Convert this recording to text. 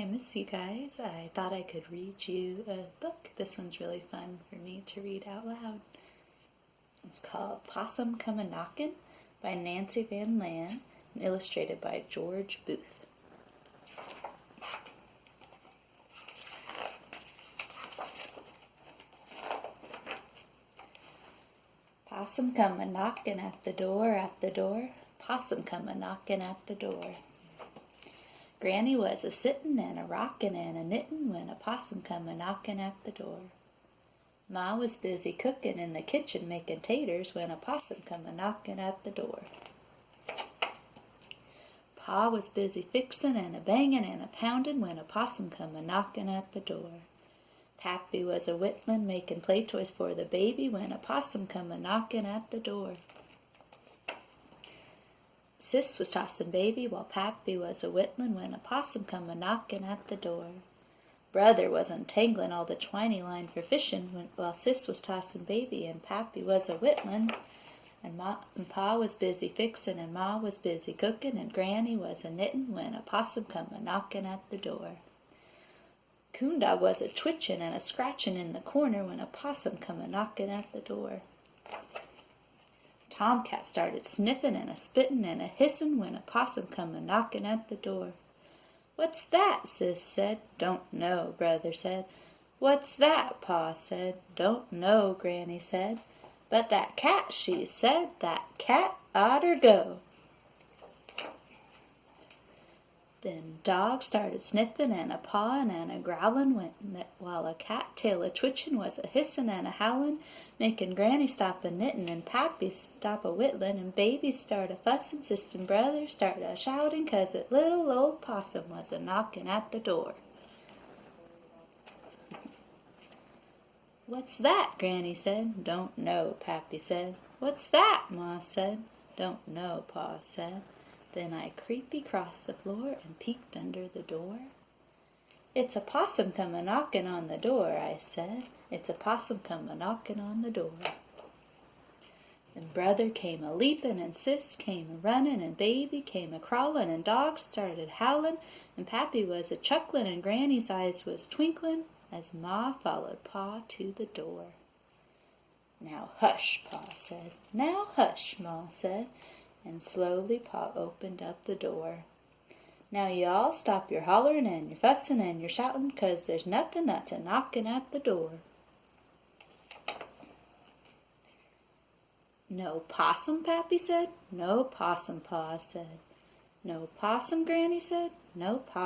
I miss you guys. I thought I could read you a book. This one's really fun for me to read out loud. It's called Possum Come, a-Knockin by Nancy Van Lan and illustrated by George Booth. Possum come a-knockin' at the door. Possum come a-knockin' at the door. Granny was a-sittin' and a-rockin' and a-knittin' when a possum come a-knockin' at the door. Ma was busy cookin' in the kitchen makin' taters when a possum come a-knockin' at the door. Pa was busy fixin' and a-bangin' and a-poundin' when a possum come a-knockin' at the door. Pappy was a-whittlin' makin' play toys for the baby when a possum come a-knockin' at the door. Sis was tossin' baby while Pappy was a-whittlin' when a possum come a-knockin' at the door. Brother was untanglin' all the twiny line for fishin' while Sis was tossin' baby and Pappy was a-whittlin'. And Pa was busy fixin' and Ma was busy cookin' and Granny was a-knittin' when a possum come a-knockin' at the door. Coondog was a-twitchin' and a-scratchin' in the corner when a possum come a-knockin' at the door. Tomcat started sniffin' and a-spittin' and a-hissin' when a possum come a-knockin' at the door. "What's that?" Sis said. "Don't know," Brother said. "What's that?" Pa said. "Don't know," Granny said. "But that cat," she said, "that cat oughter go." Then dog started sniffin' and a-pawin' and a-growlin' while a cat tail a-twitchin' was a-hissin' and a-howlin', makin' Granny stop a-knittin' and Pappy stop a-whittlin' and baby start a-fussin', Sis and Brother start a-shoutin' 'cause a little old possum was a-knockin' at the door. "What's that?" Granny said. "Don't know," Pappy said. "What's that?" Ma said. "Don't know," Pa said. Then I creepy crossed the floor and peeked under the door. "It's a possum come a-knockin' on the door," I said. "It's a possum come a-knockin' on the door." Then Brother came a-leapin' and Sis came a-runnin' and Baby came a-crawlin' and Dog started howlin' and Pappy was a-chucklin' and Granny's eyes was twinklin' as Ma followed Pa to the door. "Now hush," Pa said. "Now hush," Ma said. And slowly Pa opened up the door. "Now you all stop your hollerin' and your fussin' and your shoutin', 'cause there's nothin' that's a-knockin' at the door." "No possum?" Pappy said. "No possum," Pa said. "No possum?" Granny said. "No possum."